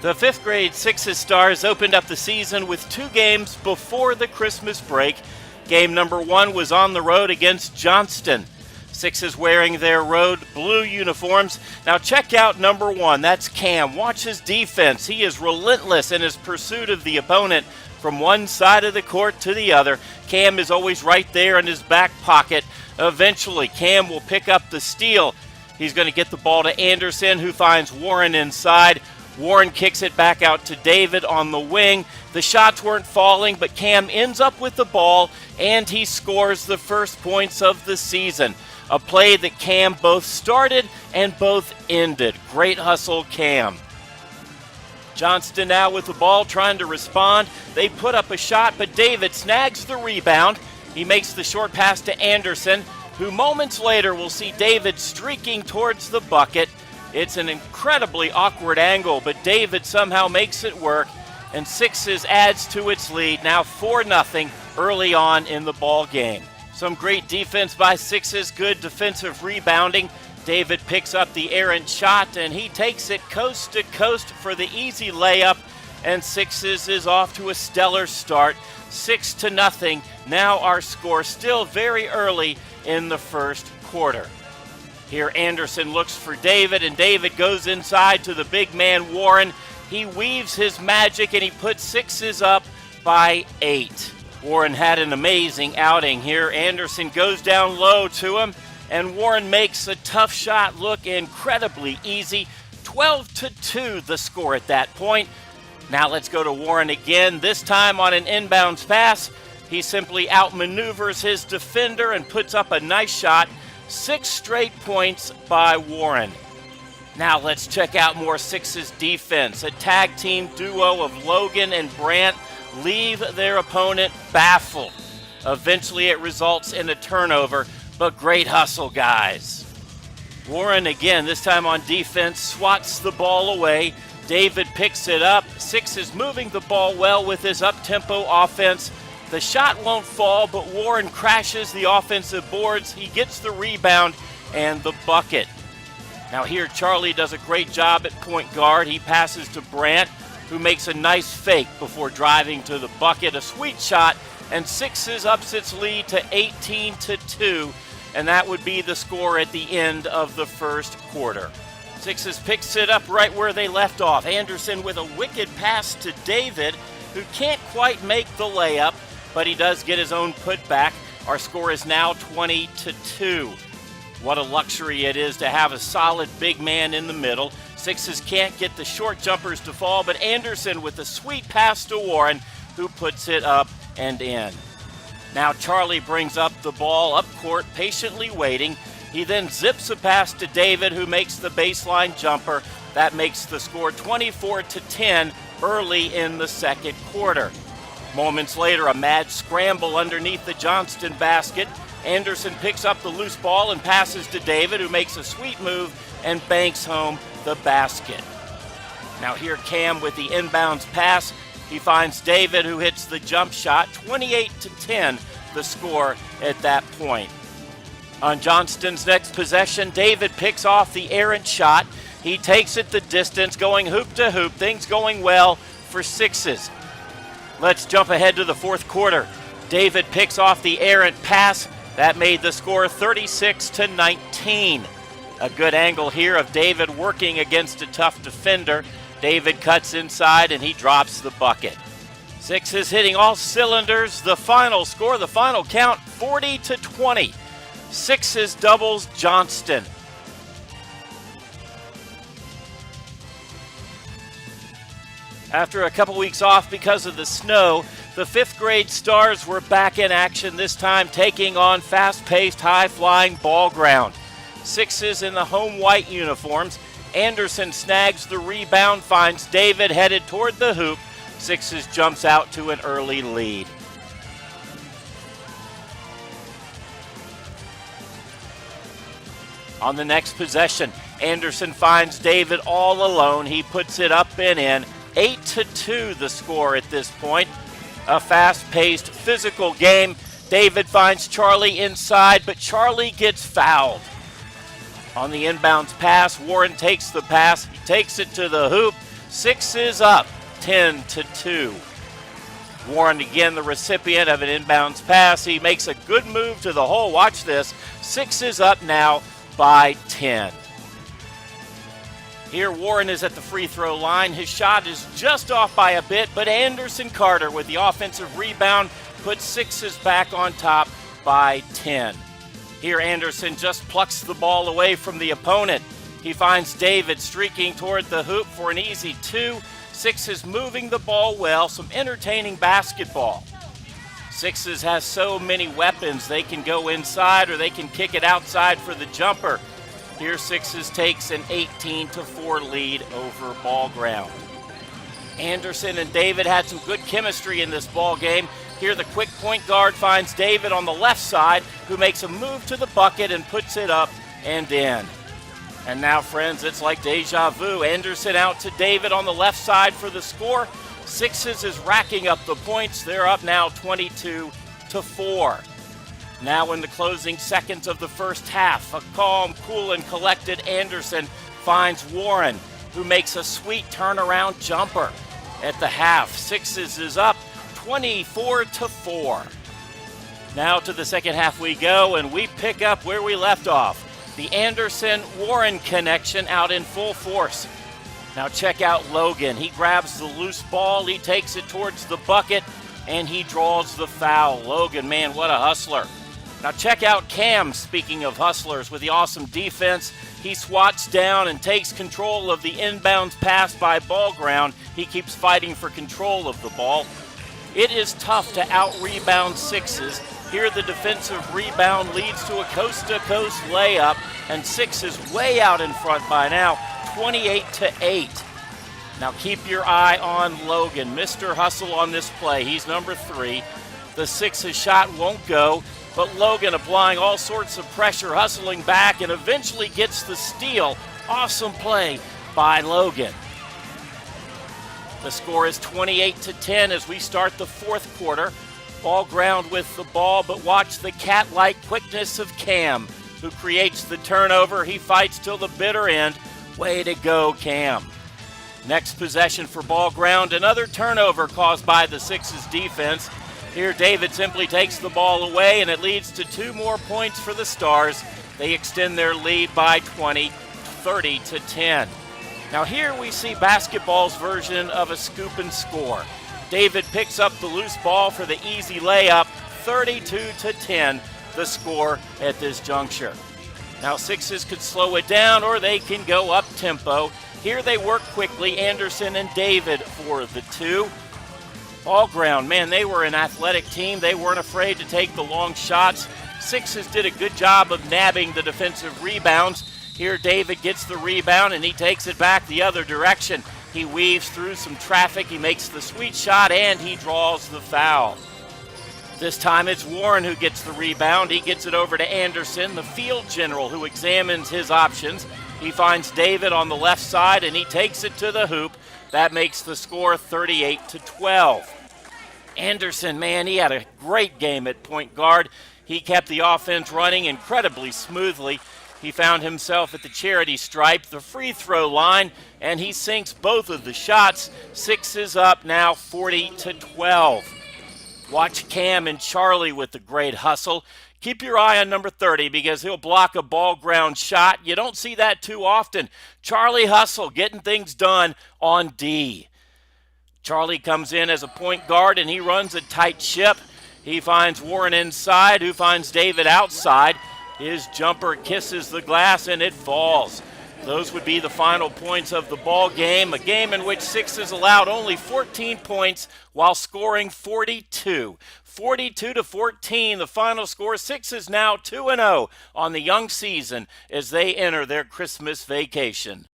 The fifth grade Sixes Stars opened up the season with 2 games before the Christmas break. Game number 1 was on the road against Johnston. Sixes wearing their road blue uniforms. Now check out number 1. That's Cam. Watch his defense. He is relentless in his pursuit of the opponent from one side of the court to the other. Cam is always right there in his back pocket. Eventually, Cam will pick up the steal. He's going to get the ball to Anderson, who finds Warren inside. Warren kicks it back out to David on the wing. The shots weren't falling, but Cam ends up with the ball, and he scores the first points of the season. A play that Cam both started and both ended. Great hustle, Cam. Johnston now with the ball trying to respond. They put up a shot, but David snags the rebound. He makes the short pass to Anderson, who moments later will see David streaking towards the bucket. It's an incredibly awkward angle, but David somehow makes it work, and Sixes adds to its lead, now 4-0 early on in the ball game. Some great defense by Sixes, good defensive rebounding. David picks up the errant shot, and he takes it coast to coast for the easy layup, and Sixes is off to a stellar start, 6-0. Now our score still very early in the first quarter. Here Anderson looks for David, and David goes inside to the big man Warren. He weaves his magic, and he puts Sixes up by 8. Warren had an amazing outing here. Anderson goes down low to him, and Warren makes a tough shot look incredibly easy. 12-2 the score at that point. Now let's go to Warren again, this time on an inbounds pass. He simply outmaneuvers his defender and puts up a nice shot. 6 straight points by Warren. Now let's check out more Sixes defense. A tag team duo of Logan and Brandt leave their opponent baffled. Eventually it results in a turnover, but great hustle, guys. Warren again, this time on defense, swats the ball away. David picks it up. Sixes moving the ball well with his up-tempo offense. The shot won't fall, but Warren crashes the offensive boards. He gets the rebound and the bucket. Now here Charlie does a great job at point guard. He passes to Brandt, who makes a nice fake before driving to the bucket. A sweet shot, and Sixes ups its lead to 18-2, and that would be the score at the end of the first quarter. Sixes picks it up right where they left off. Anderson with a wicked pass to David, who can't quite make the layup, but he does get his own putback. Our score is now 20-2. What a luxury it is to have a solid big man in the middle. Sixes can't get the short jumpers to fall, but Anderson with a sweet pass to Warren, who puts it up and in. Now Charlie brings up the ball up court, patiently waiting. He then zips a pass to David, who makes the baseline jumper. That makes the score 24-10 early in the second quarter. Moments later, a mad scramble underneath the Johnston basket. Anderson picks up the loose ball and passes to David, who makes a sweet move and banks home the basket. Now here Cam with the inbounds pass. He finds David, who hits the jump shot. 28-10 the score at that point. On Johnston's next possession, David picks off the errant shot. He takes it the distance, going hoop to hoop. Things going well for Sixes. Let's jump ahead to the fourth quarter. David picks off the errant pass. That made the score 36-19. A good angle here of David working against a tough defender. David cuts inside and he drops the bucket. Sixes hitting all cylinders. The final score, the final count, 40-20. Sixes doubles Johnston. After a couple weeks off because of the snow, the fifth grade Stars were back in action, this time taking on fast-paced, high-flying ball ground. Sixes in the home white uniforms. Anderson snags the rebound, finds David headed toward the hoop. Sixes jumps out to an early lead. On the next possession, Anderson finds David all alone. He puts it up and in. 8-2 the score at this point. A fast-paced, physical game. David finds Charlie inside, but Charlie gets fouled. On the inbounds pass, Warren takes the pass. He takes it to the hoop. Sixes up 10-2. Warren again the recipient of an inbounds pass. He makes a good move to the hole. Watch this. Sixes up now by 10. Here Warren is at the free throw line. His shot is just off by a bit, but Anderson Carter with the offensive rebound puts Sixes back on top by 10. Here Anderson just plucks the ball away from the opponent. He finds David streaking toward the hoop for an easy 2. Sixes moving the ball well, some entertaining basketball. Sixes has so many weapons. They can go inside or they can kick it outside for the jumper. Here Sixes takes an 18-4 lead over Ball Ground. Anderson and David had some good chemistry in this ball game. Here the quick point guard finds David on the left side, who makes a move to the bucket and puts it up and in. And now, friends, it's like deja vu. Anderson out to David on the left side for the score. Sixes is racking up the points. They're up now 22-4. Now in the closing seconds of the first half, a calm, cool, and collected Anderson finds Warren, who makes a sweet turnaround jumper. At the half, Sixes is up 24-4. Now to the second half we go, and we pick up where we left off. The Anderson-Warren connection out in full force. Now check out Logan. He grabs the loose ball, he takes it towards the bucket, and he draws the foul. Logan, man, what a hustler. Now check out Cam, speaking of hustlers, with the awesome defense. He swats down and takes control of the inbounds pass by Ball Ground. He keeps fighting for control of the ball. It is tough to out-rebound Sixes. Here the defensive rebound leads to a coast-to-coast layup, and Sixes way out in front by now, 28-8. Now keep your eye on Logan. Mr. Hustle on this play. He's number 3. The Sixes shot won't go, but Logan applying all sorts of pressure, hustling back, and eventually gets the steal. Awesome play by Logan. The score is 28-10 as we start the fourth quarter. Ball Ground with the ball, but watch the cat-like quickness of Cam, who creates the turnover. He fights till the bitter end. Way to go, Cam. Next possession for Ball Ground, another turnover caused by the Sixes defense. Here David simply takes the ball away, and it leads to 2 more points for the Stars. They extend their lead by 20, 30-10. Now here we see basketball's version of a scoop and score. David picks up the loose ball for the easy layup, 32-10, the score at this juncture. Now Sixes could slow it down or they can go up tempo. Here they work quickly, Anderson and David for the 2. Ball Ground, man, they were an athletic team. They weren't afraid to take the long shots. Sixes did a good job of nabbing the defensive rebounds. Here David gets the rebound and he takes it back the other direction. He weaves through some traffic, he makes the sweet shot, and he draws the foul. This time it's Warren who gets the rebound. He gets it over to Anderson, the field general, who examines his options. He finds David on the left side and he takes it to the hoop. That makes the score 38-12. Anderson, man, he had a great game at point guard. He kept the offense running incredibly smoothly. He found himself at the charity stripe, the free throw line, and he sinks both of the shots. Sixes up now 40-12. Watch Cam and Charlie with the great hustle. Keep your eye on number 30 because he'll block a Ball Ground shot. You don't see that too often. Charlie Hustle getting things done on D. Charlie comes in as a point guard and he runs a tight ship. He finds Warren inside, who finds David outside. His jumper kisses the glass and it falls. Those would be the final points of the ball game, a game in which Sixes allowed only 14 points while scoring 42. 42-14, the final score. Sixes now 2-0 on the young season as they enter their Christmas vacation.